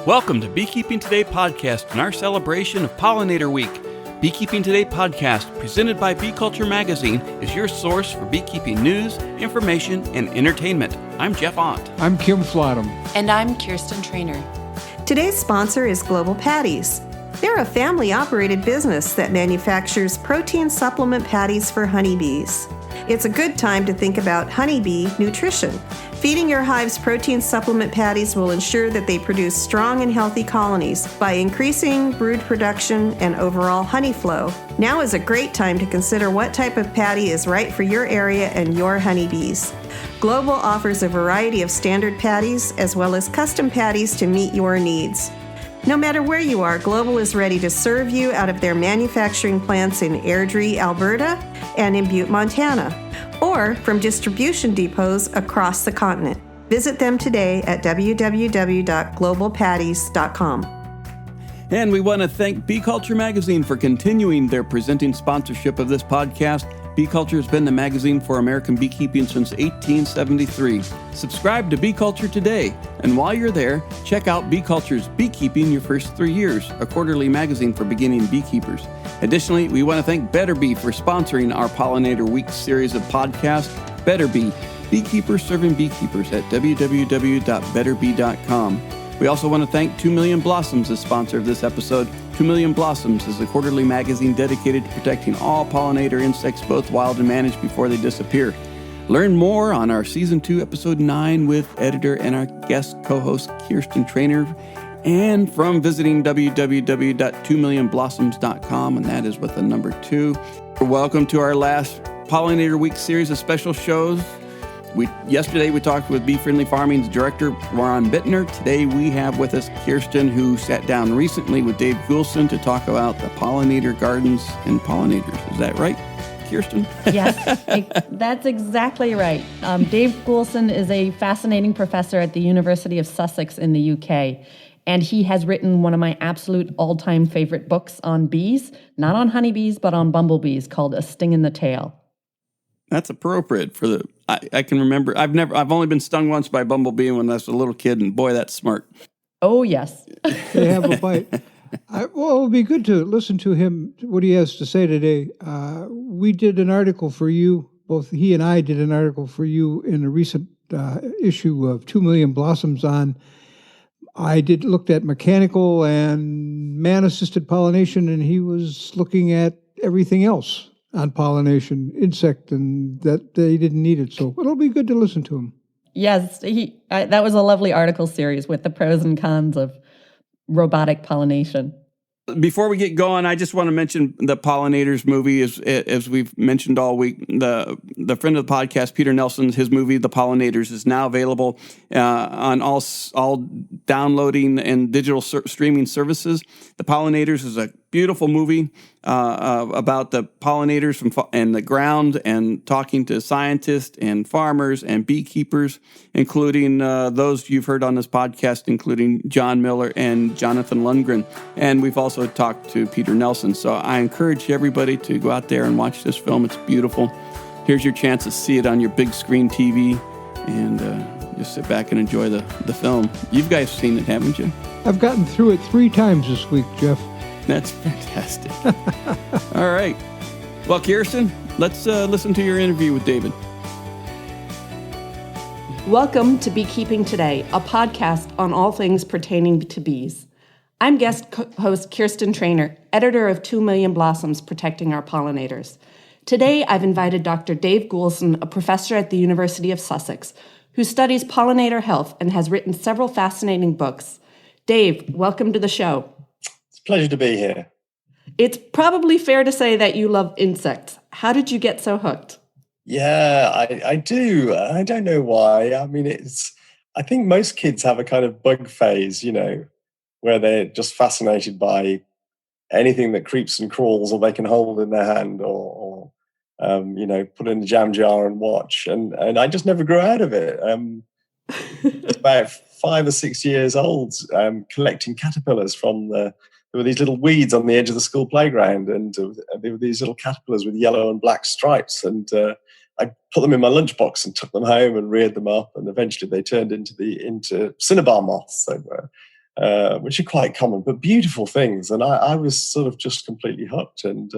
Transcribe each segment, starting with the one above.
Welcome to Beekeeping Today podcast and our celebration of Pollinator Week. Beekeeping Today podcast, presented by Bee Culture Magazine, is your source for beekeeping news, information, and entertainment. I'm Jeff Ott. I'm Kim Flottam. And I'm Kirsten Traynor. Today's sponsor is Global Patties. They're a family-operated business that manufactures protein supplement patties for honeybees. It's a good time to think about honeybee nutrition. Feeding your hives protein supplement patties will ensure that they produce strong and healthy colonies by increasing brood production and overall honey flow. Now is a great time to consider what type of patty is right for your area and your honeybees. Global offers a variety of standard patties as well as custom patties to meet your needs. No matter where you are, Global is ready to serve you out of their manufacturing plants in Airdrie, Alberta, and in Butte, Montana, or from distribution depots across the continent. Visit them today at www.globalpatties.com. And we want to thank Bee Culture Magazine for continuing their presenting sponsorship of this podcast. Bee Culture has been the magazine for American beekeeping since 1873. Subscribe to Bee Culture today, and while you're there, check out Bee Culture's Beekeeping Your First 3 Years, a quarterly magazine for beginning beekeepers. Additionally, we want to thank Better Bee for sponsoring our Pollinator Week series of podcasts. Better Bee, beekeepers serving beekeepers at www.betterbee.com. We also want to thank 2 Million Blossoms, the sponsor of this episode. 2 Million Blossoms is a quarterly magazine dedicated to protecting all pollinator insects, both wild and managed, before they disappear. Learn more on our Season 2, Episode 9 with editor and our guest co-host Kirsten Traynor, and from visiting www.2millionblossoms.com, and that is with the number 2. Welcome to our last Pollinator Week series of special shows. Yesterday we talked with Bee Friendly Farming's director, Ron Bittner. Today we have with us Kirsten, who sat down recently with Dave Goulson to talk about the pollinator gardens and pollinators. Is that right, Kirsten? Yes, that's exactly right. Dave Goulson is a fascinating professor at the University of Sussex in the UK, and he has written one of my absolute all-time favorite books on bees, not on honeybees, but on bumblebees, called A Sting in the Tail. That's appropriate for the. I can remember. I've only been stung once by a bumblebee when I was a little kid, and boy, that's smart. Oh yes, They have a bite. Well, it would be good to listen to him, what he has to say today. We did an article for you. Both he and I did an article for you in a recent issue of 2 Million Blossoms on. I looked at mechanical and man-assisted pollination, and he was looking at everything else on pollination, insect, and that they didn't need it. So it'll be good to listen to him. yes. That was a lovely article series with the pros and cons of robotic pollination. Before we get going, I just want to mention the Pollinators movie, as we've mentioned all week. The friend of the podcast, Peter Nelson, his movie, The Pollinators, is now available on all downloading and digital streaming services. The Pollinators is a beautiful movie about the pollinators and the ground, and talking to scientists and farmers and beekeepers, including those you've heard on this podcast, including John Miller and Jonathan Lundgren. And we've also talked to Peter Nelson. So I encourage everybody to go out there and watch this film. It's beautiful. Here's your chance to see it on your big screen TV, and just sit back and enjoy the film. You guys seen it, haven't you? I've gotten through it 3 times this week, Jeff. That's fantastic. All right. Well, Kirsten, let's listen to your interview with David. Welcome to Beekeeping Today, a podcast on all things pertaining to bees. I'm guest host Kirsten Traynor, editor of 2 Million Blossoms, Protecting Our Pollinators. Today, I've invited Dr. Dave Goulson, a professor at the University of Sussex, who studies pollinator health and has written several fascinating books. Dave, welcome to the show. It's a pleasure to be here. It's probably fair to say that you love insects. How did you get so hooked? Yeah, I do. I don't know why. I mean, I think most kids have a kind of bug phase, where they're just fascinated by anything that creeps and crawls or they can hold in their hand or put in a jam jar and watch. And I just never grew out of it. About 5 or 6 years old, collecting caterpillars there were these little weeds on the edge of the school playground, and there were these little caterpillars with yellow and black stripes. And I put them in my lunchbox and took them home and reared them up, and eventually they turned into Cinnabar moths. They were which are quite common, but beautiful things. And I was sort of just completely hooked. And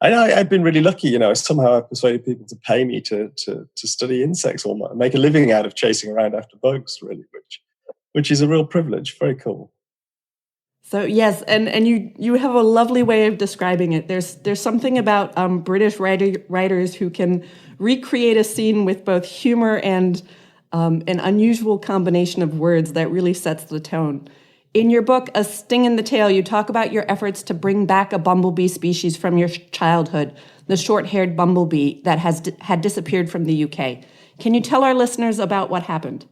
I'd been really lucky, somehow I persuaded people to pay me to study insects or make a living out of chasing around after bugs, really, which is a real privilege. Very cool. So yes, and you have a lovely way of describing it. There's something about British writers who can recreate a scene with both humor and an unusual combination of words that really sets the tone. In your book, A Sting in the Tail, you talk about your efforts to bring back a bumblebee species from your childhood, the short-haired bumblebee that had disappeared from the UK. Can you tell our listeners about what happened?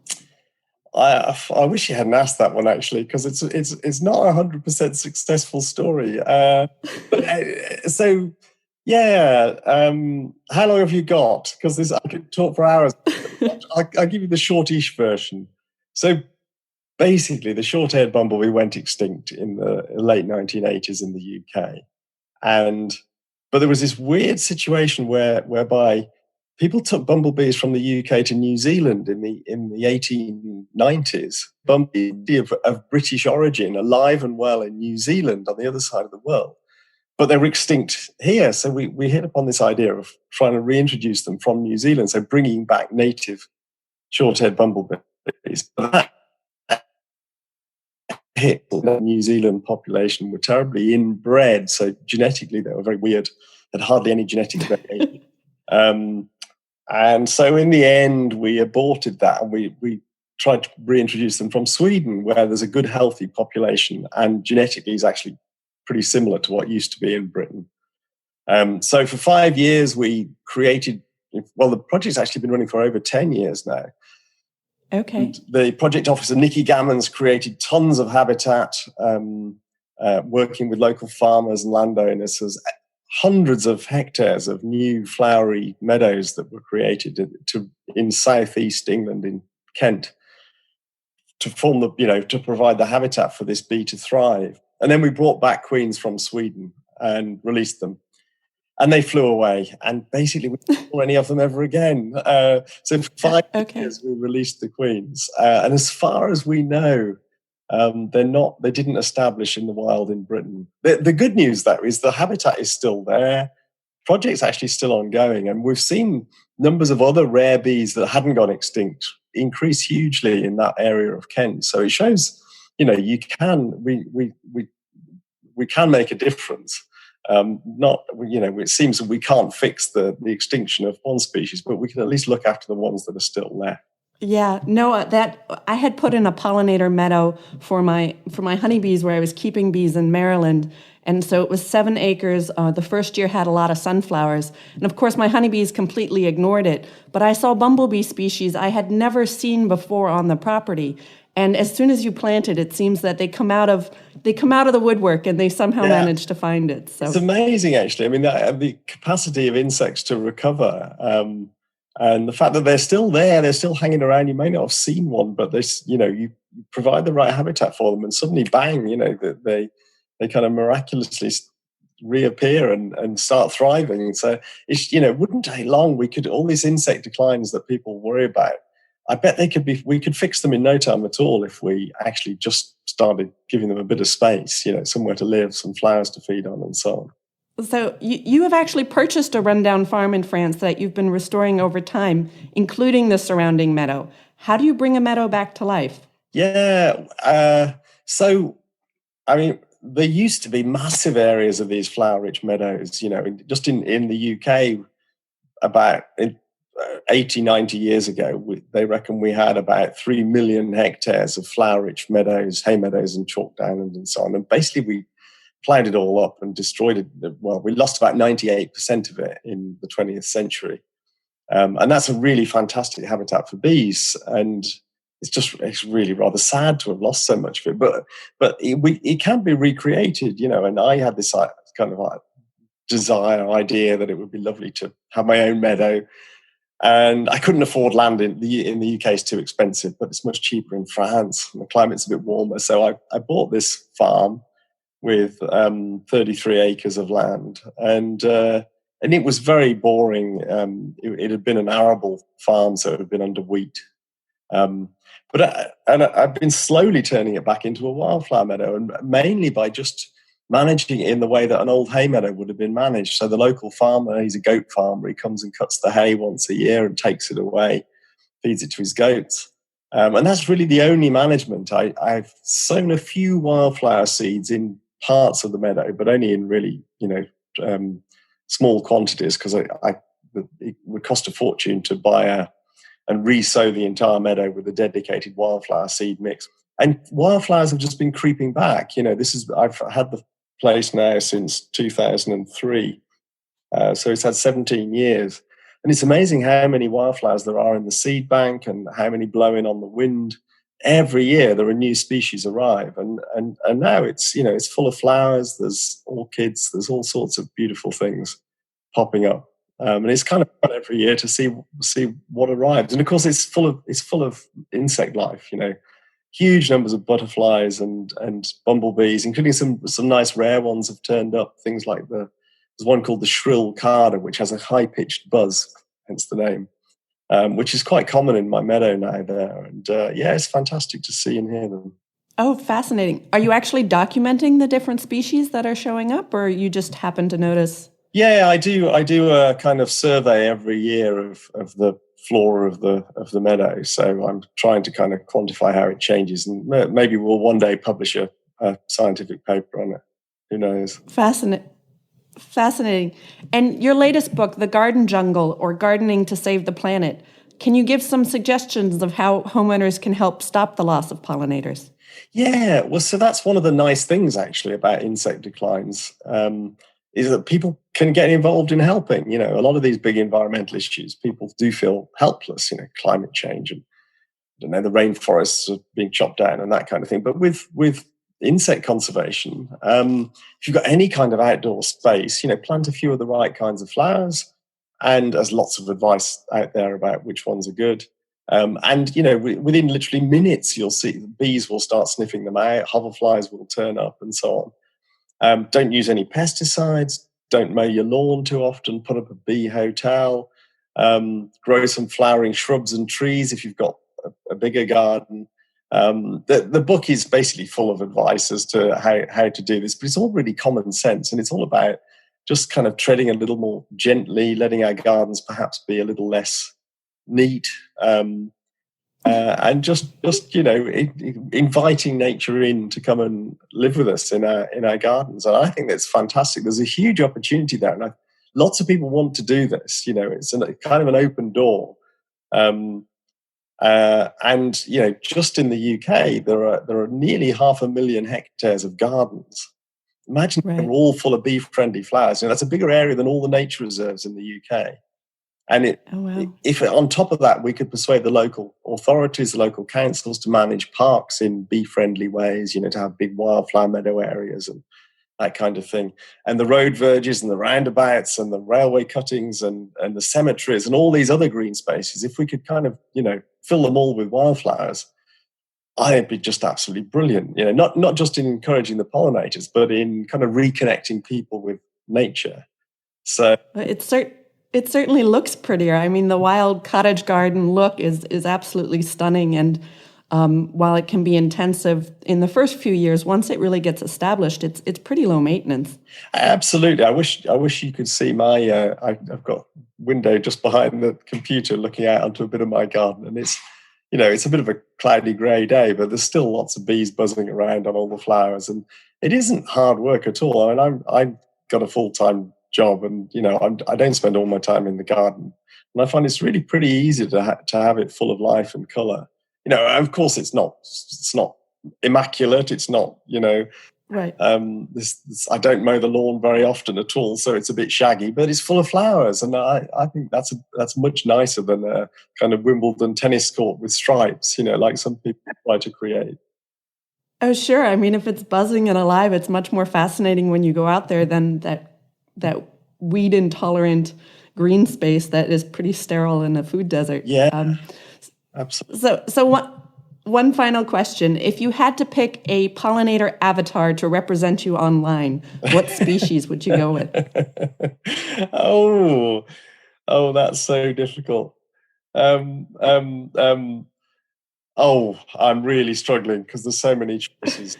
I wish you hadn't asked that one, actually, because it's not a 100% successful story. So, yeah, how long have you got? Because I could talk for hours. I'll give you the shortish version. So basically, the short-haired bumblebee went extinct in the late 1980s in the UK. But there was this weird situation whereby people took bumblebees from the UK to New Zealand in the 1890s. Bumblebees of British origin, alive and well in New Zealand on the other side of the world. But they were extinct here. So we hit upon this idea of trying to reintroduce them from New Zealand, so bringing back native short-haired bumblebees. But that hit the New Zealand population were terribly inbred, so genetically they were very weird, had hardly any genetic variation. And so in the end, we aborted that and we tried to reintroduce them from Sweden, where there's a good, healthy population and genetically is actually pretty similar to what used to be in Britain. So for 5 years, we created, the project's actually been running for over 10 years now. Okay. And the project officer, Nikki Gammons, created tons of habitat, working with local farmers and landowners. There's hundreds of hectares of new flowery meadows that were created in southeast England, in Kent, to form to provide the habitat for this bee to thrive. And then we brought back queens from Sweden and released them. And they flew away. And basically, we didn't saw any of them ever again. So for 5 years, we released the queens. And as far as we know, they didn't establish in the wild in Britain. The good news, though, is the habitat is still there. Project's actually still ongoing. And we've seen numbers of other rare bees that hadn't gone extinct increase hugely in that area of Kent. So it shows, we can make a difference. It seems that we can't fix the extinction of one species, but we can at least look after the ones that are still left. Yeah, no, that I had put in a pollinator meadow for my honeybees where I was keeping bees in Maryland. And so it was 7 acres. The first year had a lot of sunflowers. And of course, my honeybees completely ignored it. But I saw bumblebee species I had never seen before on the property. And as soon as you plant it, it seems that they come out of the woodwork and they somehow manage to find it. So it's amazing, actually. I mean, the capacity of insects to recover, and the fact that they're still there, they're still hanging around. You may not have seen one, but you provide the right habitat for them, and suddenly, bang, they kind of miraculously reappear and start thriving. So it wouldn't take long. All these insect declines that people worry about, I bet we could fix them in no time at all if we actually just started giving them a bit of space, somewhere to live, some flowers to feed on, and so on. So you have actually purchased a rundown farm in France that you've been restoring over time, including the surrounding meadow. How do you bring a meadow back to life? Yeah. So, I mean, there used to be massive areas of these flower-rich meadows, just in the UK about 80, 90 years ago. They reckon we had about 3 million hectares of flower-rich meadows, hay meadows and chalk downland and so on. And basically we plowed it all up and destroyed it. Well, we lost about 98% of it in the 20th century. And that's a really fantastic habitat for bees. And it's really rather sad to have lost so much of it. But it can be recreated, and I had this kind of idea that it would be lovely to have my own meadow. And I couldn't afford land in the UK. It's too expensive, but it's much cheaper in France. And the climate's a bit warmer. So I bought this farm with 33 acres of land, and it was very boring. It had been an arable farm, so it had been under wheat. And I've been slowly turning it back into a wildflower meadow, and mainly by just managing it in the way that an old hay meadow would have been managed. So the local farmer, he's a goat farmer, he comes and cuts the hay once a year and takes it away, feeds it to his goats. And that's really the only management. I've sown a few wildflower seeds in parts of the meadow, but only in really, small quantities, because it would cost a fortune to buy and re-sow the entire meadow with a dedicated wildflower seed mix. And wildflowers have just been creeping back. I've had the place now since 2003. So it's had 17 years. And it's amazing how many wildflowers there are in the seed bank and how many blowing on the wind. Every year there are new species arrive. And now it's full of flowers. There's orchids. There's all sorts of beautiful things popping up. And it's kind of fun every year to see what arrives. And of course, it's full of insect life. Huge numbers of butterflies and bumblebees, including some nice rare ones have turned up. Things like there's one called the shrill carder, which has a high pitched buzz, hence the name, which is quite common in my meadow now there. And it's fantastic to see and hear them. Oh, fascinating! Are you actually documenting the different species that are showing up, or you just happen to notice? Yeah, I do a kind of survey every year of the flora of the meadow. So I'm trying to kind of quantify how it changes, and maybe we'll one day publish a scientific paper on it. Who knows? Fascinating. And your latest book, The Garden Jungle, or Gardening to Save the Planet, can you give some suggestions of how homeowners can help stop the loss of pollinators? Yeah, well, so that's one of the nice things actually about insect declines. Is that people can get involved in helping. A lot of these big environmental issues, people do feel helpless, climate change and, the rainforests are being chopped down and that kind of thing. But with insect conservation, if you've got any kind of outdoor space, plant a few of the right kinds of flowers, and there's lots of advice out there about which ones are good. And within literally minutes, you'll see bees will start sniffing them out, hoverflies will turn up and so on. Don't use any pesticides. Don't mow your lawn too often. Put up a bee hotel. Grow some flowering shrubs and trees if you've got a bigger garden. The book is basically full of advice as to how to do this, but it's all really common sense, and it's all about just kind of treading a little more gently, letting our gardens perhaps be a little less neat. And just inviting nature in to come and live with us in our gardens. And I think that's fantastic. There's a huge opportunity there, and lots of people want to do this. It's kind of an open door. And just in the UK, there are nearly 500,000 hectares of gardens. Imagine they're all full of bee-friendly flowers. That's a bigger area than all the nature reserves in the UK. And if on top of that, we could persuade the local authorities, the local councils to manage parks in bee-friendly ways, to have big wildflower meadow areas and that kind of thing. And the road verges and the roundabouts and the railway cuttings and the cemeteries and all these other green spaces, if we could kind of, fill them all with wildflowers, I think it'd be just absolutely brilliant. Not just in encouraging the pollinators, but in kind of reconnecting people with nature. So it certainly looks prettier. I mean, the wild cottage garden look is absolutely stunning. And while it can be intensive in the first few years, once it really gets established, it's pretty low maintenance. Absolutely. I wish you could see my. I've got a window just behind the computer looking out onto a bit of my garden, and it's a bit of a cloudy grey day, but there's still lots of bees buzzing around on all the flowers, and it isn't hard work at all. I mean, I've got a full-time job, and I don't spend all my time in the garden, and I find it's really pretty easy to have it full of life and colour. Of course, it's not immaculate. It's not right. I don't mow the lawn very often at all, so it's a bit shaggy, but it's full of flowers, and I think that's much nicer than a kind of Wimbledon tennis court with stripes, like some people try to create. Oh, sure. I mean, if it's buzzing and alive, it's much more fascinating when you go out there than that weed intolerant green space that is pretty sterile in a food desert. Yeah, absolutely. So one final question. If you had to pick a pollinator avatar to represent you online, what species would you go with? Oh, that's so difficult. Oh, I'm really struggling because there's so many choices.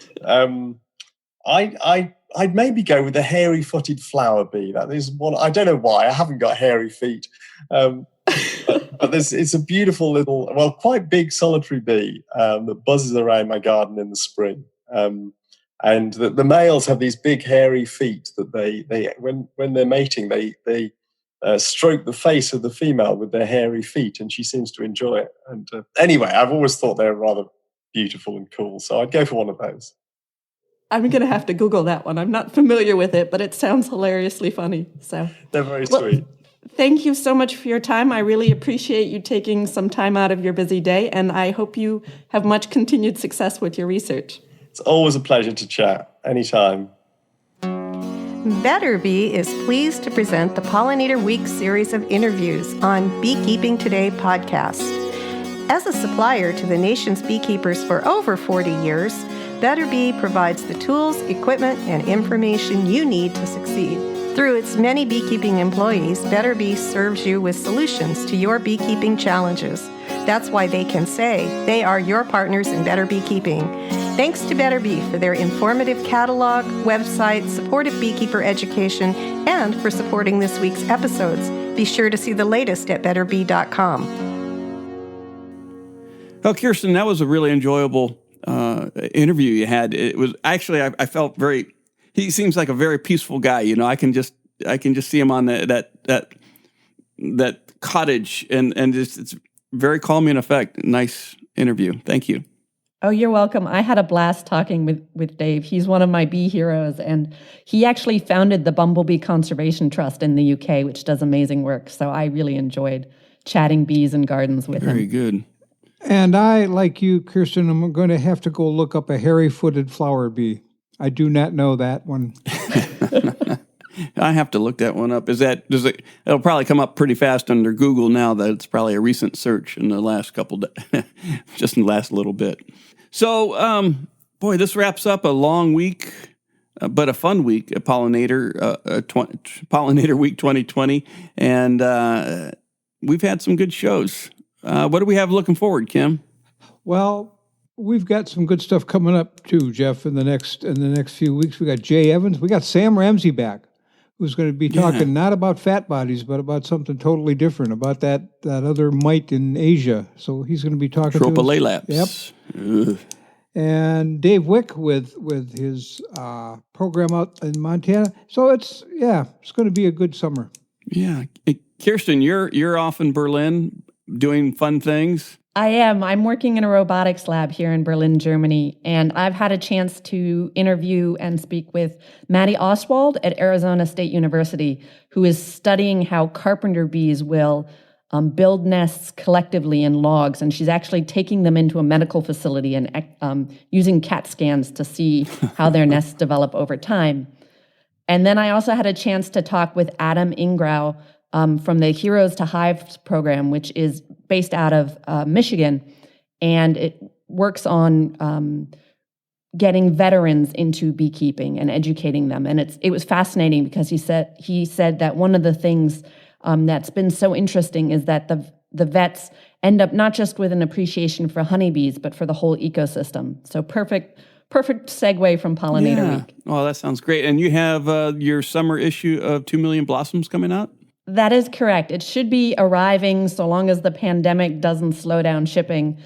I'd maybe go with the hairy-footed flower bee. That is one. I don't know why. I haven't got hairy feet. But it's a beautiful little, well, quite big solitary bee that buzzes around my garden in the spring. And the males have these big hairy feet that they when they're mating, they stroke the face of the female with their hairy feet, and she seems to enjoy it. And anyway, I've always thought they were rather beautiful and cool, so I'd go for one of those. I'm going to have to Google that one. I'm not familiar with it, but it sounds hilariously funny. So they're very sweet. Thank you so much for your time. I really appreciate you taking some time out of your busy day, and I hope you have much continued success with your research. It's always a pleasure to chat. Anytime. Better Bee is pleased to present the Pollinator Week series of interviews on Beekeeping Today podcast. As a supplier to the nation's beekeepers for over 40 years, Better Bee provides the tools, equipment, and information you need to succeed. Through its many beekeeping employees, Better Bee serves you with solutions to your beekeeping challenges. That's why they can say they are your partners in better beekeeping. Thanks to Better Bee for their informative catalog, website, supportive beekeeper education, and for supporting this week's episodes. Be sure to see the latest at betterbee.com. Well, Kirsten, that was a really enjoyable interview you had. It was actually, I felt he seems like a very peaceful guy. You know, I can just see him on that cottage, and it's very calming effect. Nice interview. Thank you. Oh, you're welcome. I had a blast talking with Dave. He's one of my bee heroes, and he actually founded the Bumblebee Conservation Trust in the UK, which does amazing work. So I really enjoyed chatting bees and gardens with him. Very good. And I, like you, Kirsten, I'm going to have to go look up a hairy-footed flower bee. I do not know that one. I have to look that one up. It'll probably come up pretty fast under Google now that it's probably a recent search in the last couple days, just in the last little bit. So, boy, this wraps up a long week, but a fun week at Pollinator Week 2020. And we've had some good shows. What do we have looking forward, Kim? Well, we've got some good stuff coming up too, Jeff. In the next few weeks, we got Jay Evans. We got Sam Ramsey back, who's going to be talking not about fat bodies, but about something totally different, about that other mite in Asia. So he's going to be talking Tropolalaps. Yep. And Dave Wick with his program out in Montana. So it's going to be a good summer. Yeah, Kirsten, you're off in Berlin doing fun things. I am. I'm working in a robotics lab here in Berlin, Germany, and I've had a chance to interview and speak with Maddie Oswald at Arizona State University, who is studying how carpenter bees will build nests collectively in logs, and she's actually taking them into a medical facility and using CAT scans to see how their nests develop over time. And then I also had a chance to talk with Adam Ingrau from the Heroes to Hives program, which is based out of Michigan, and it works on getting veterans into beekeeping and educating them. And it was fascinating because he said that one of the things that's been so interesting is that the vets end up not just with an appreciation for honeybees, but for the whole ecosystem. So perfect segue from Pollinator Week. Oh, that sounds great. And you have your summer issue of 2 Million Blossoms coming out? That is correct. It should be arriving, so long as the pandemic doesn't slow down shipping,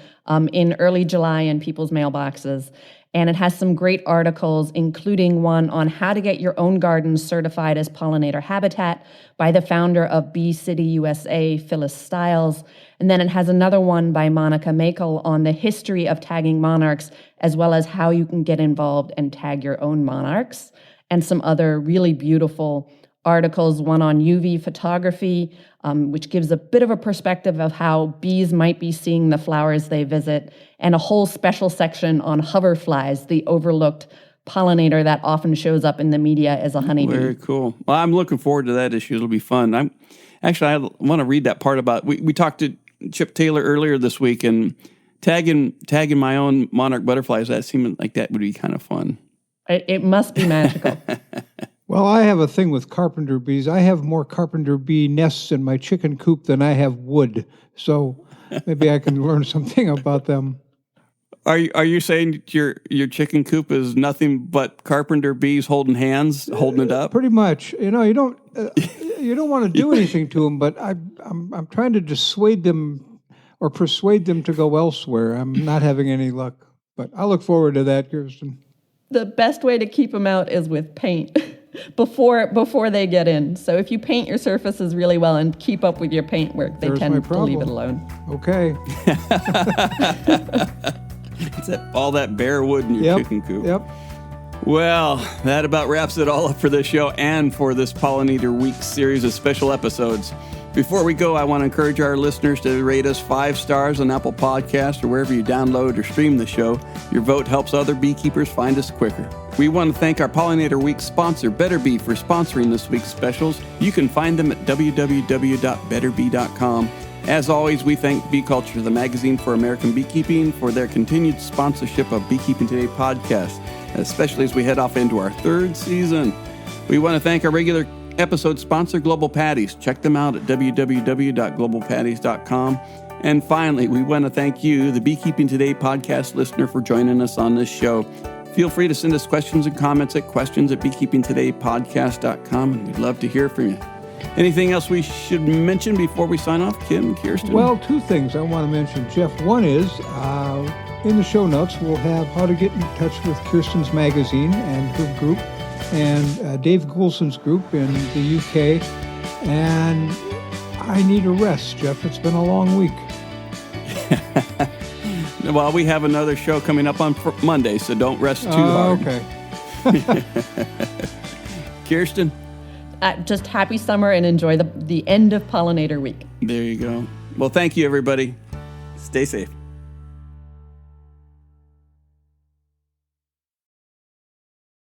in early July in people's mailboxes. And it has some great articles, including one on how to get your own garden certified as pollinator habitat by the founder of Bee City USA, Phyllis Stiles. And then it has another one by Monica Makel on the history of tagging monarchs, as well as how you can get involved and tag your own monarchs, and some other really beautiful articles, one on UV photography, which gives a bit of a perspective of how bees might be seeing the flowers they visit, and a whole special section on hoverflies, the overlooked pollinator that often shows up in the media as a honeybee. Very cool. Well, I'm looking forward to that issue. It'll be fun. I want to read that part about, we talked to Chip Taylor earlier this week, and tagging my own monarch butterflies, that seemed like that would be kind of fun. It must be magical. Well, I have a thing with carpenter bees. I have more carpenter bee nests in my chicken coop than I have wood. So maybe I can learn something about them. Are you saying your chicken coop is nothing but carpenter bees holding hands, holding it up? Pretty much. You don't want to do anything to them, but I'm trying to dissuade them or persuade them to go elsewhere. I'm not having any luck, but I look forward to that, Kirsten. The best way to keep them out is with paint before they get in. So if you paint your surfaces really well and keep up with your paint work, they tend to leave it alone. Okay. It's all that bare wood in your chicken coop. Yep. Well, that about wraps it all up for this show and for this Pollinator Week series of special episodes. Before we go, I want to encourage our listeners to rate us 5 stars on Apple Podcasts or wherever you download or stream the show. Your vote helps other beekeepers find us quicker. We want to thank our Pollinator Week sponsor, Better Bee, for sponsoring this week's specials. You can find them at www.betterbee.com. As always, we thank Bee Culture, the magazine for American beekeeping, for their continued sponsorship of Beekeeping Today podcast, especially as we head off into our 3rd season. We want to thank our regular episode sponsor, Global Patties. Check them out at www.globalpatties.com. And finally, we want to thank you, the Beekeeping Today podcast listener, for joining us on this show. Feel free to send us questions and comments at questions@beekeepingtodaypodcast.com, and we'd love to hear from you. Anything else we should mention before we sign off, Kim, Kirsten? Well, 2 things I want to mention, Jeff. One is, in the show notes, we'll have how to get in touch with Kirsten's magazine and her group, and Dave Goulson's group in the UK. And I need a rest, Jeff. It's been a long week. Well, we have another show coming up on Monday, so don't rest too hard. Okay. Kirsten? Just happy summer and enjoy the end of Pollinator Week. There you go. Well, thank you, everybody. Stay safe.